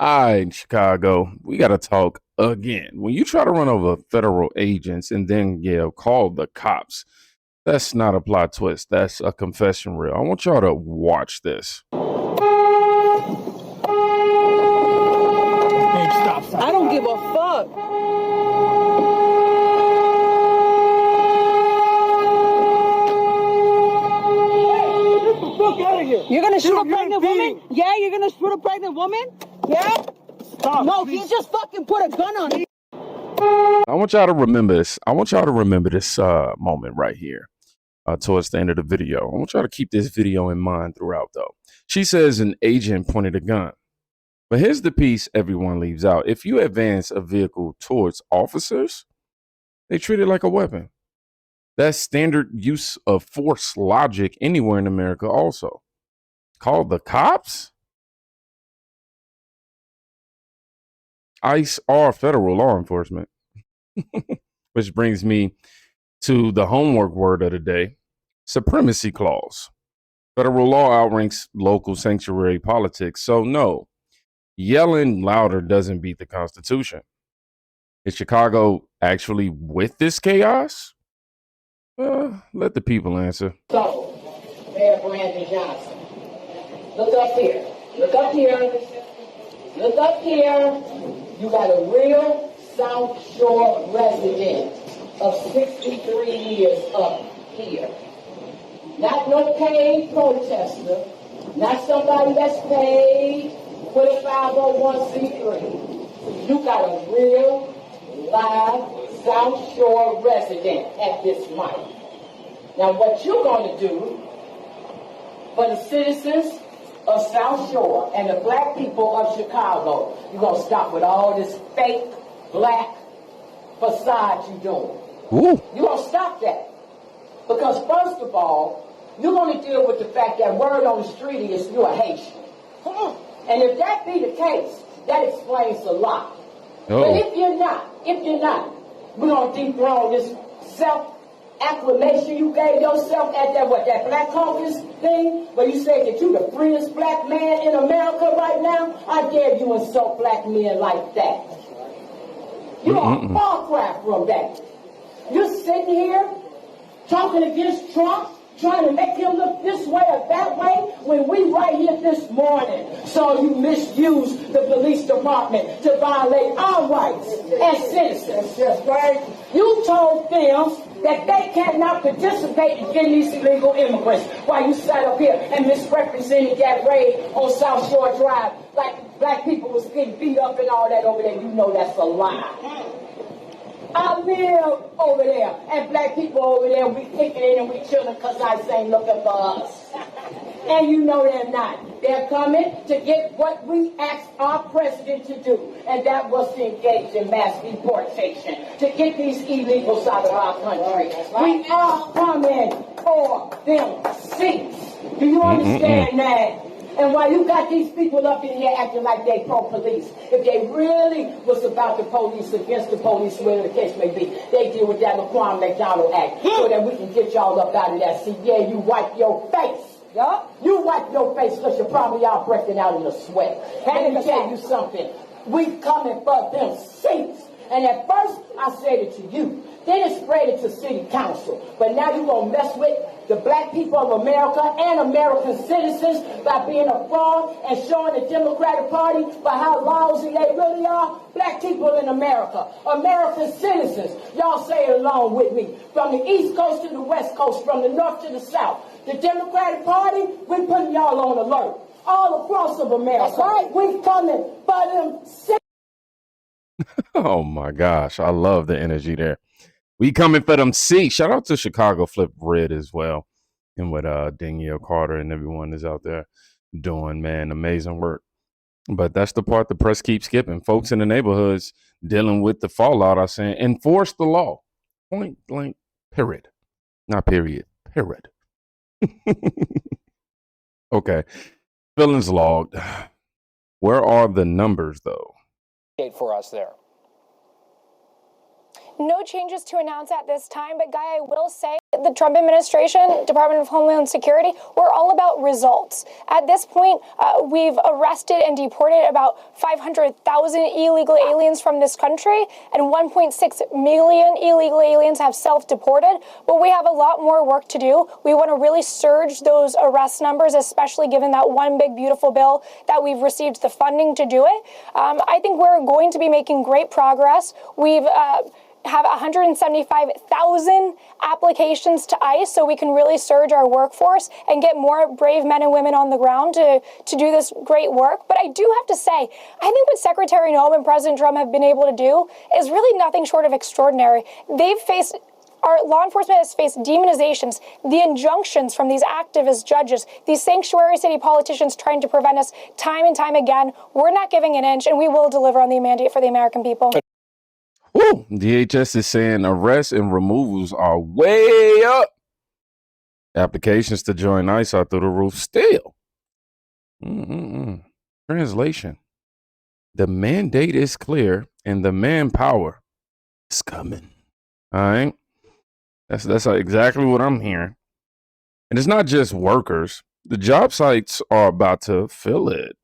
All right, Chicago, we got to talk again. When you try to run over federal agents and then call the cops, that's not a plot twist. That's a confession reel. I want y'all to watch this. I don't give a fuck. Get the fuck out of here. You're gonna shoot a pregnant woman? Yeah, you're gonna shoot a pregnant woman? Yeah? Stop. No, please. He just fucking put a gun on me. I want y'all to remember this. I want y'all to remember this moment right here towards the end of the video. I want y'all to keep this video in mind throughout, though. She says an agent pointed a gun. But here's the piece everyone leaves out. If you advance a vehicle towards officers, they treat it like a weapon. That's standard use of force logic anywhere in America also. Call the cops? ICE or federal law enforcement. Which brings me to the homework word of the day, supremacy clause. Federal law outranks local sanctuary politics. So no, yelling louder doesn't beat the Constitution. Is Chicago actually with this chaos? Let the people answer. So, Mayor Brandon Johnson, look up here. Look up here. Look up here. You got a real South Shore resident of 63 years up here. Not no paid protester. Not somebody that's paid with a 501c3. You got a real live South Shore resident at this mic. Now what you're going to do for the citizens of South Shore and the black people of Chicago, you're going to stop with all this fake black facade you're doing. Ooh. You're going to stop that. Because first of all, you're going to deal with the fact that word on the street is you're a Haitian. And if that be the case, that explains a lot. Oh. But if you're not, we're going to dethrone this self-acclamation you gave yourself at that Black Caucus thing, where you said that you're the freest black man in America right now. I dare you insult black men like that. You are far cry from that. You're sitting here talking against Trump, trying to make him look this way or that way, when we right here this morning saw you misuse the police department to violate our rights as citizens. That's right. You told them that they cannot participate in getting these illegal immigrants while you sat up here and misrepresented that raid on South Shore Drive like black people was getting beat up and all that over there. You know that's a lie. I live over there, and black people over there, we kicking in and we chilling because ICE ain't looking for us. And you know they're not. They're coming to get what we asked our president to do, and that was to engage in mass deportation, to get these illegals out of our country. We are coming for them seats. Do you understand that? And while you got these people up in here acting like they pro-police, if they really was about the police, against the police, whatever the case may be, they deal with that Laquan McDonald Act so that we can get y'all up out of that seat. Yeah, you wipe your face. Yeah? You wipe your face because you're probably all breaking out in a sweat. And let me tell you something. We coming for them seats. And at first, I said it to you. Then it spread it to city council. But now you're going to mess with the black people of America and American citizens by being a fraud and showing the Democratic Party by how lousy they really are. Black people in America, American citizens, y'all say it along with me. From the East Coast to the West Coast, from the North to the South. The Democratic Party, we're putting y'all on alert. All across of America. That's right. We coming for them citizens. Oh my gosh, I love the energy there. We coming for them seats. Shout out to Chicago Flip Red as well, and what Danielle Carter and everyone is out there doing, man, amazing work. But that's the part the press keeps skipping. Folks in the neighborhoods dealing with the fallout are saying enforce the law. Point blank, period. Not period, period. Okay, feelings logged. Where are the numbers though? For us there. No changes to announce at this time, but Guy, I will say The Trump administration, Department of Homeland Security, we're all about results. At this point, we've arrested and deported about 500,000 illegal aliens from this country, and 1.6 million illegal aliens have self-deported, but we have a lot more work to do. We want to really surge those arrest numbers, especially given that one big, beautiful bill that we've received the funding to do it. I think we're going to be making great progress. We've have 175,000 applications to ICE, so we can really surge our workforce and get more brave men and women on the ground to do this great work. But I do have to say, I think what Secretary Noem and President Trump have been able to do is really nothing short of extraordinary. Our law enforcement has faced demonizations, the injunctions from these activist judges, these sanctuary city politicians trying to prevent us time and time again. We're not giving an inch, and we will deliver on the mandate for the American people. Woo! DHS is saying arrests and removals are way up. Applications to join ICE are through the roof still. Translation. The mandate is clear and the manpower is coming. All right. That's exactly what I'm hearing. And it's not just workers. The job sites are about to fill it.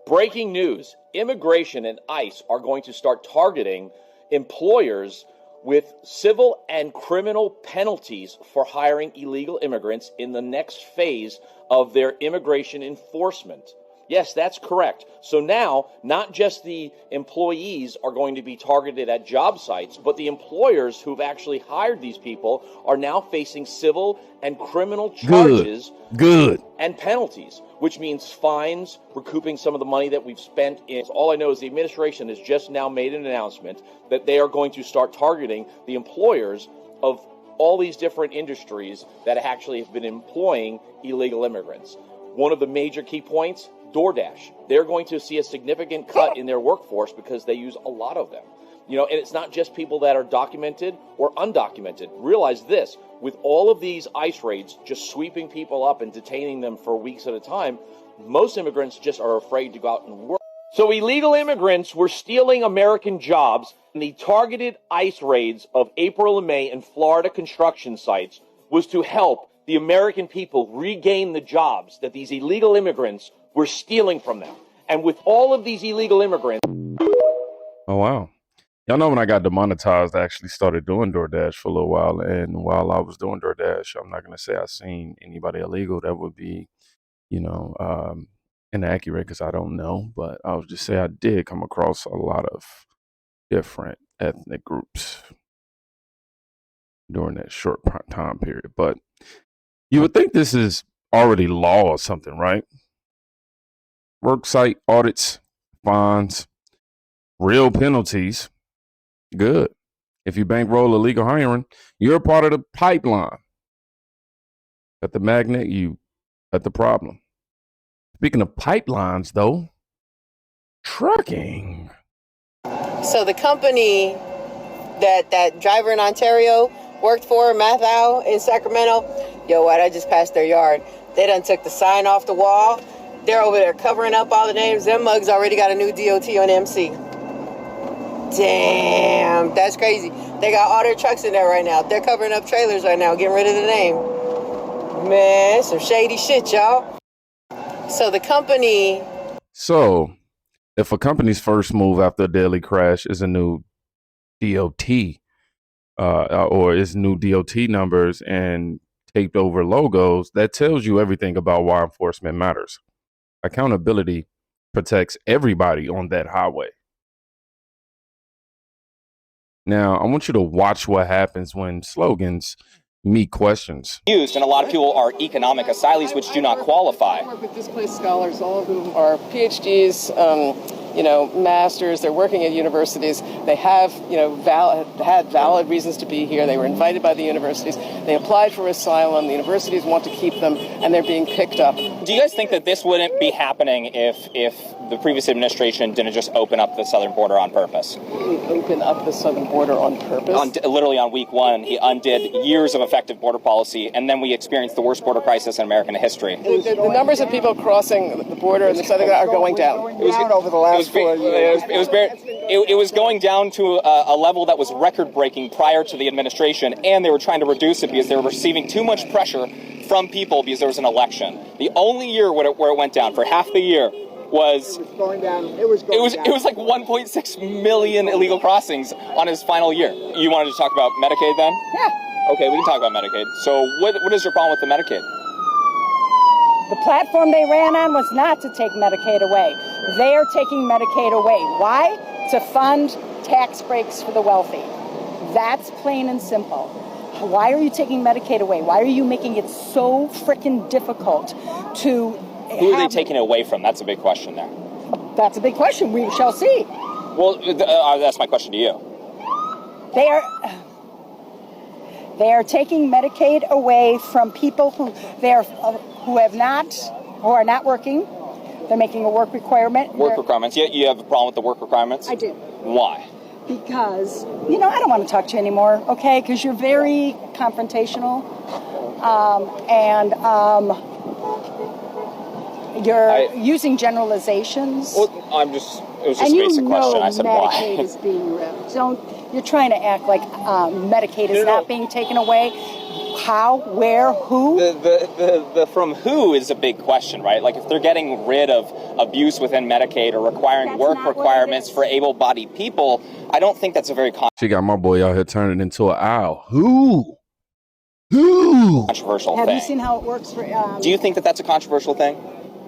Breaking news. Immigration and ICE are going to start targeting employers with civil and criminal penalties for hiring illegal immigrants in the next phase of their immigration enforcement. Yes, that's correct. So now, not just the employees are going to be targeted at job sites, but the employers who've actually hired these people are now facing civil and criminal charges and penalties, which means fines, recouping some of the money that we've spent in. All I know is the administration has just now made an announcement that they are going to start targeting the employers of all these different industries that actually have been employing illegal immigrants. One of the major key points, DoorDash. They're going to see a significant cut in their workforce because they use a lot of them. You know, and it's not just people that are documented or undocumented. Realize this, with all of these ICE raids just sweeping people up and detaining them for weeks at a time, most immigrants just are afraid to go out and work. So illegal immigrants were stealing American jobs, and the targeted ICE raids of April and May in Florida construction sites was to help the American people regain the jobs that these illegal immigrants were stealing from them. And with all of these illegal immigrants... Oh, wow. Y'all know when I got demonetized, I actually started doing DoorDash for a little while. And while I was doing DoorDash, I'm not going to say I seen anybody illegal. That would be, inaccurate because I don't know. But I would just say I did come across a lot of different ethnic groups during that short time period. But you would think this is already law or something, right? Worksite audits, fines, real penalties. Good. If you bankroll illegal hiring, you're a part of the pipeline. At the magnet, you at the problem. Speaking of pipelines, though, trucking. So the company that driver in Ontario worked for, Mathau in Sacramento, I just passed their yard. They done took the sign off the wall. They're over there covering up all the names. Them mugs already got a new DOT on MC. Damn, that's crazy. They got all their trucks in there right now. They're covering up trailers right now, getting rid of the name. Man, some shady shit, y'all. So the company... So, if a company's first move after a deadly crash is a new DOT, or is new DOT numbers and taped over logos, that tells you everything about why enforcement matters. Accountability protects everybody on that highway. Now, I want you to watch what happens when slogans meet questions. Used, and a lot of people are economic asylees, which do not qualify. I work with displaced scholars, all of whom are PhDs, masters. They're working at universities. They have, had valid reasons to be here. They were invited by the universities. They applied for asylum. The universities want to keep them, and they're being picked up. Do you guys think that this wouldn't be happening if the previous administration didn't just open up the southern border on purpose? Open up the southern border on purpose? Literally on week one, he undid years of effective border policy, and then we experienced the worst border crisis in American history. The numbers of people crossing the border in the southern are going down. It was over the last 4 years. It was it was going down to a level that was record-breaking prior to the administration, and they were trying to reduce it because they were receiving too much pressure from people because there was an election. The only year where it went down for half the year was It was going down. It was going down. it was like 1.6 million illegal crossings on his final year. You wanted to talk about Medicaid then? Yeah. Okay, we can talk about Medicaid. So what is your problem with the Medicaid? The platform they ran on was not to take Medicaid away. They are taking Medicaid away. Why? To fund tax breaks for the wealthy. That's plain and simple. Why are you taking Medicaid away? Why are you making it so freaking difficult to... Who are they taking it away from? That's a big question there. That's a big question. We shall see. Well, that's my question to you. They are taking Medicaid away from people who are not working. They're making a work requirement. Work requirements. Yeah, you have a problem with the work requirements? I do. Why? Because, I don't want to talk to you anymore, okay? Because you're very confrontational. You're using generalizations. Well, it was just a basic question. I said why. Medicaid is being ripped. You're trying to act like Medicaid is not being taken away. How, where, who? The from who is a big question, right? Like if they're getting rid of abuse within Medicaid or requiring work requirements for able-bodied people, I don't think that's a very She got my boy out here turning into an owl. Who? controversial thing. Have you seen how it works for... Do you think that that's a controversial thing?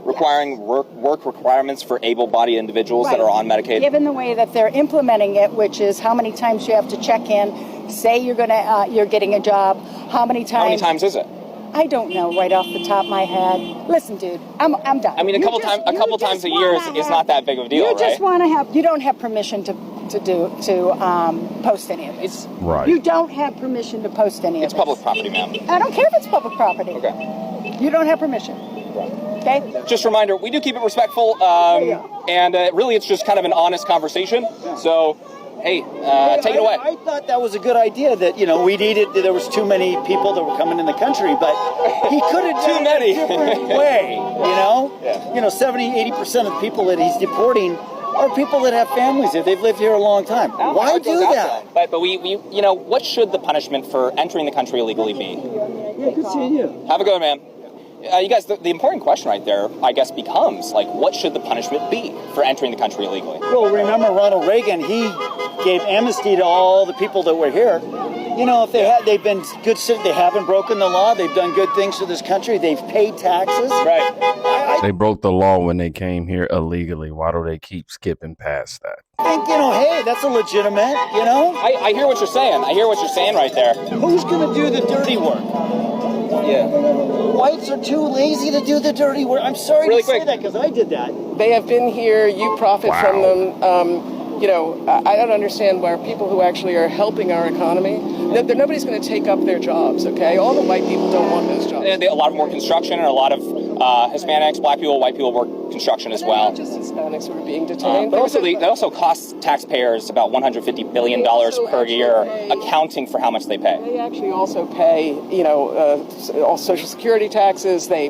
Requiring work requirements for able-bodied individuals that are on Medicaid? Given the way that they're implementing it, which is how many times you have to check in, say you're getting a job, how many times is it? I don't know right off the top of my head. Listen, dude, I'm done. I mean, a couple times a year is not that big of a deal, you just want to have. You don't have permission to post any of this. Right. You don't have permission to post any of this. It's public property, ma'am. I don't care if it's public property. Okay. You don't have permission. Okay. Just a reminder, we do keep it respectful, and really, it's just kind of an honest conversation. So. Hey, take it away. I thought that was a good idea that, we needed, there was too many people that were coming in the country, but he could have done it a different way, Yeah. 70, 80% of the people that he's deporting are people that have families here. They've lived here a long time. Why do that? But we what should the punishment for entering the country illegally be? Yeah, good seeing you. Have a good one, man. You guys, the important question right there, I guess, becomes, what should the punishment be for entering the country illegally? Well, remember Ronald Reagan, he gave amnesty to all the people that were here. If they've been good citizens, they haven't broken the law, they've done good things for this country, they've paid taxes. Right. They broke the law when they came here illegally. Why do they keep skipping past that? I think, hey, that's a legitimate, I hear what you're saying. I hear what you're saying right there. Who's going to do the dirty work? Yeah. Whites are too lazy to do the dirty work. I'm sorry to say that because I did that. They have been here. You profit from them. I don't understand why people who actually are helping our economy, nobody's going to take up their jobs, okay? All the white people don't want those jobs. A lot of more construction and a lot of Hispanics, black people, white people work construction as well. Not just Hispanics who are being detained. But also, they also cost taxpayers about $150 billion per year, accounting for how much they pay. They actually also pay, all Social Security taxes. They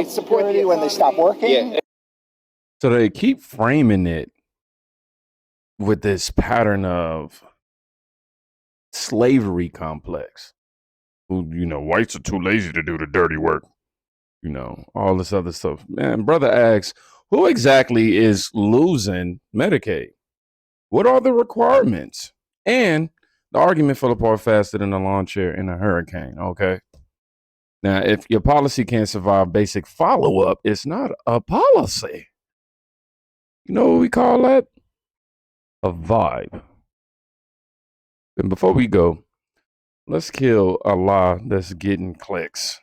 support the when they stop working. Yeah. So they keep framing it with this pattern of slavery complex. Who, whites are too lazy to do the dirty work. All this other stuff. Man, brother asks, who exactly is losing Medicaid? What are the requirements? And the argument fell apart faster than a lawn chair in a hurricane, okay? Now, if your policy can't survive basic follow-up, it's not a policy. You know what we call that? A vibe. And before we go, let's kill a lie that's getting clicks.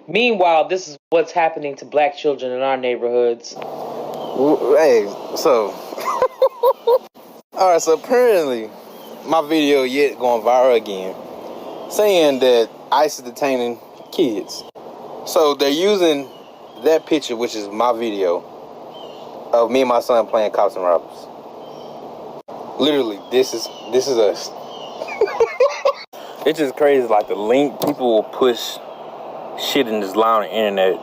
Meanwhile, this is what's happening to black children in our neighborhoods. Hey, so all right, so apparently my video yet going viral again, saying that ICE is detaining kids. So they're using that picture, which is my video, of me and my son playing cops and robbers. Literally, this is us. It's just crazy, like the link, people will push shit in this line on the internet,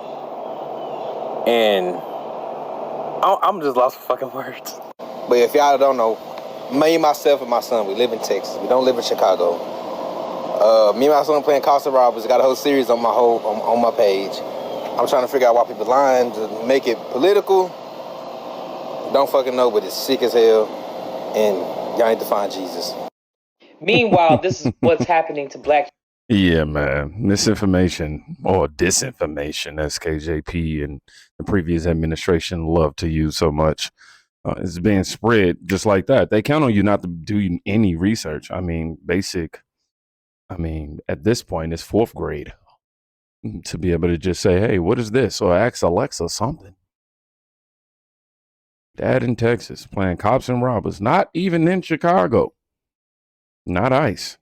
and I'm just lost for fucking words. But if y'all don't know, me, myself, and my son, we live in Texas. We don't live in Chicago. Me and my son playing Costa Robbers. Got a whole series on my page. I'm trying to figure out why people lying to make it political. Don't fucking know, but it's sick as hell, and y'all need to find Jesus. Meanwhile, this is what's happening to black. Yeah, man. Misinformation or disinformation, as KJP and the previous administration loved to use so much, is being spread just like that. They count on you not to do any research. I mean, at this point, it's 4th grade to be able to just say, hey, what is this? Or ask Alexa something. Dad in Texas playing cops and robbers, not even in Chicago, not ICE.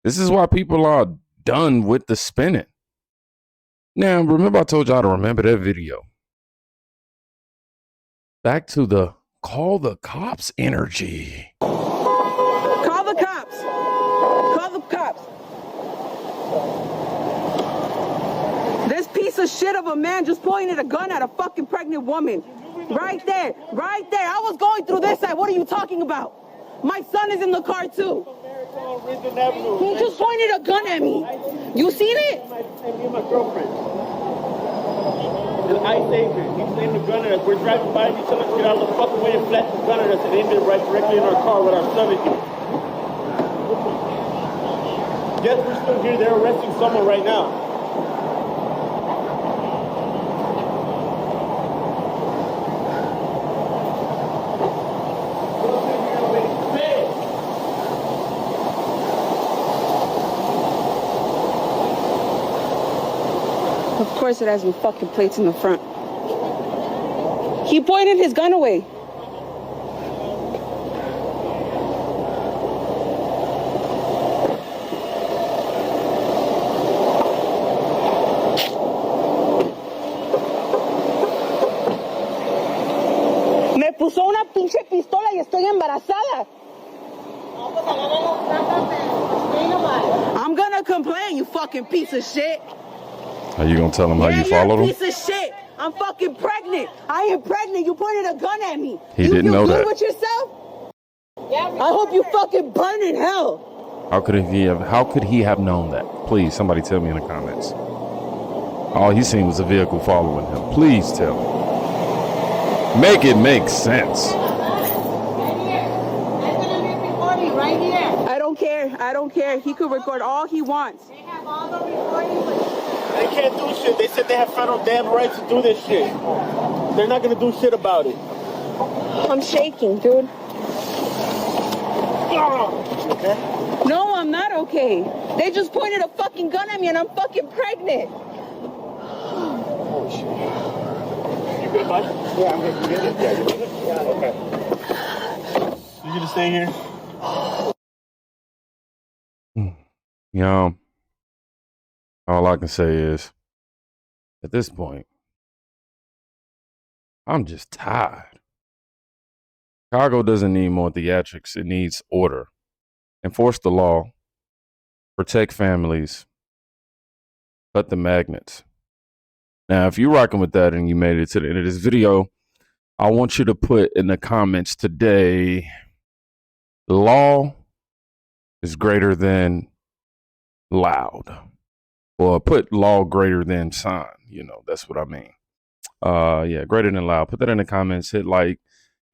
This is why people are done with the spinning. Now, remember I told y'all to remember that video. Back to the call the cops energy. Call the cops. Call the cops. This piece of shit of a man just pointed a gun at a fucking pregnant woman. Right there. Right there. I was going through this side. What are you talking about? My son is in the car too. He just pointed a gun at me. You seen it? Me and my girlfriend. And I saved her. He's aimed the gun at us. We're driving by each other, get out of the fucking way and flashed the gun at us and aimed it right directly in our car with our son in here. Yes, we're still here. They're arresting someone right now. Of course it has no fucking plates in the front. He pointed his gun away. Me puso una pinche pistola y estoy embarazada. I'm gonna complain, you fucking piece of shit. Are you gonna tell him how you followed him? Piece of shit. I'm fucking pregnant. I am pregnant. You pointed a gun at me. He didn't know that. You good with yourself? I hope you fucking burn in hell. How could he have known that? Please, somebody tell me in the comments. All he seen was a vehicle following him. Please tell me. Make it make sense. Right here. I don't care. I don't care. He could record all he wants. They have all the recordings. They can't do shit. They said they have federal damn rights to do this shit. They're not gonna do shit about it. I'm shaking, dude. Okay? No, I'm not okay. They just pointed a fucking gun at me and I'm fucking pregnant. Oh shit. You good, bud? Yeah, I'm good. You good? Yeah, you good? Yeah, okay. You gonna stay here? All I can say is, at this point, I'm just tired. Chicago doesn't need more theatrics. It needs order. Enforce the law. Protect families. Cut the magnets. Now, if you're rocking with that and you made it to the end of this video, I want you to put in the comments today, law is greater than loud. Or put law greater than sign. You know, that's what I mean. Yeah, greater than loud. Put that in the comments. Hit like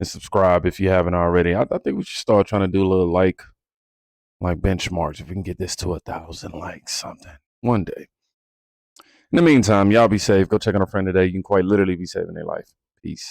and subscribe if you haven't already. I think we should start trying to do a little like benchmarks. If we can get this to 1,000 likes, something one day. In the meantime, y'all be safe. Go check on a friend today. You can quite literally be saving their life. Peace.